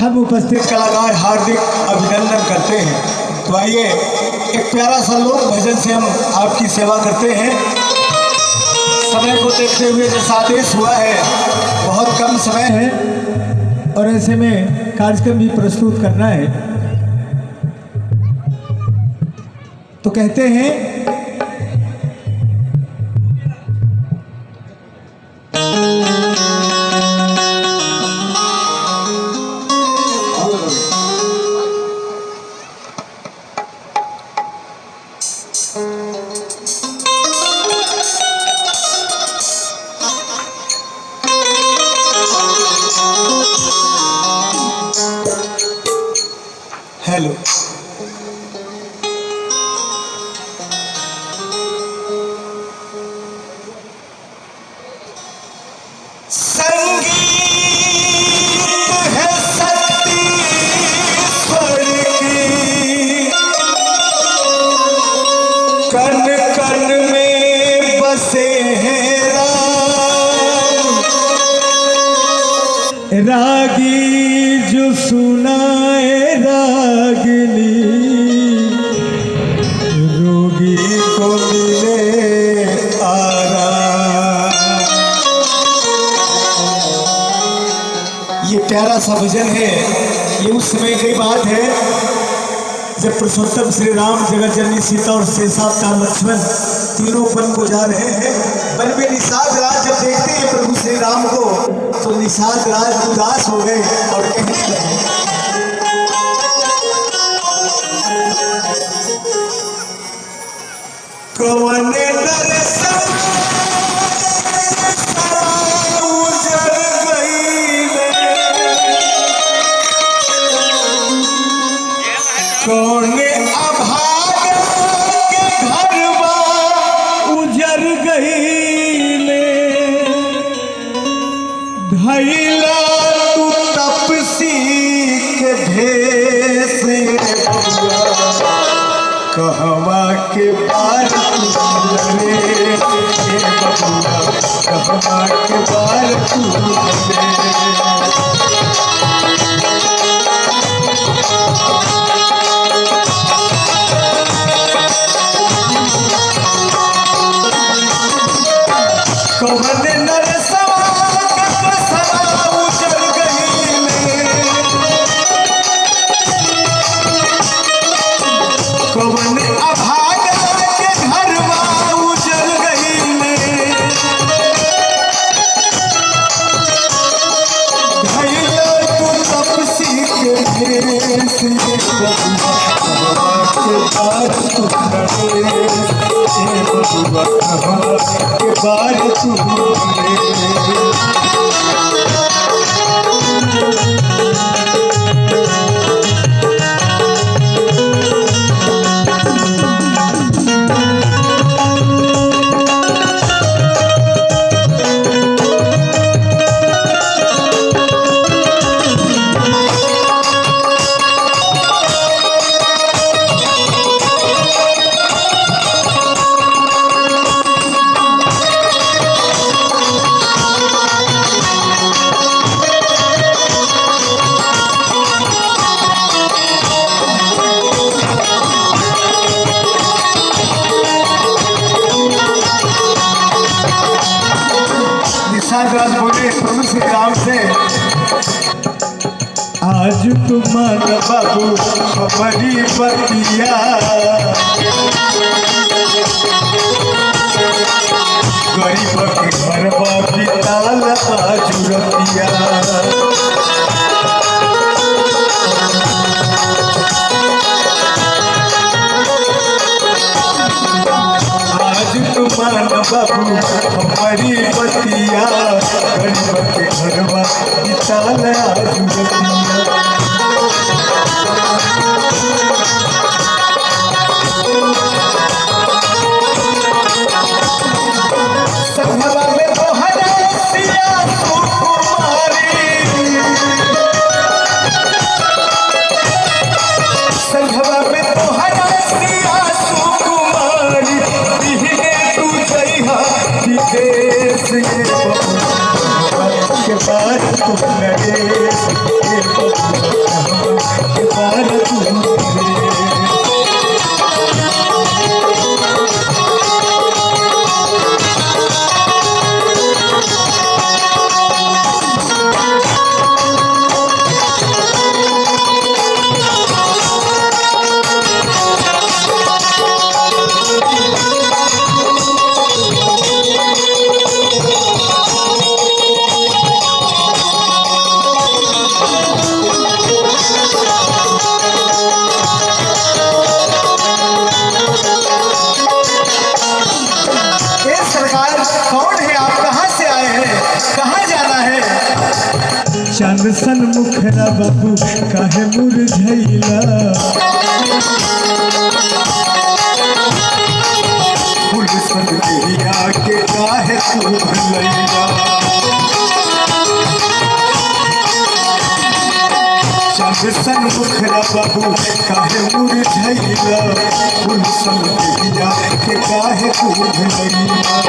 हम उपस्थित कलाकार हार्दिक अभिनंदन करते हैं। तो आइए एक प्यारा सा लोक भजन से हम आपकी सेवा करते हैं। समय को देखते हुए जैसा आदेश हुआ है, बहुत कम समय है और ऐसे में कार्यक्रम भी प्रस्तुत करना है। तो कहते हैं हेलो रागी जो सुनाए रागिनी, रोगी को मिले आराम। ये प्यारा सा भजन है। ये उस समय की बात है जब पुरुषोत्तम श्री राम, जगत जननी सीता और शेषावतार लक्ष्मण तीनों वन को जा रहे हैं। वन में निषाद राज जब देखते हैं प्रभु श्री राम को, तो निषाद राज उदास हो गए और कहने लगे, कौन नर कौन अभागा के घरवा उजर गईले, धैला तू तपसी के भेष कहवा के बार तुझे, कहवा के बार तुझे। बोले प्रभु श्री राम से, आज तुमान बाबू हमारी बतिया, गरीब के घर बिताल आजुरतिया। आज तुमान बाबू हमारी बतिया, गरीब के घरवा बिताल आजुरतिया। संघवा में तोहरे सिया सुकुमारी, संघवा में तोहरे सिया सुकुमारी, दिहने तू जइहा विदेश के बाद तुम नरेश के चांद सन मुखरा बाबू काहे मुरझैला फूल सन देहिया के काहे तू भुलैला चांद सन मुखरा बाबू काहे मुरझैला फूल सन देहिया के काहे तू भुलैला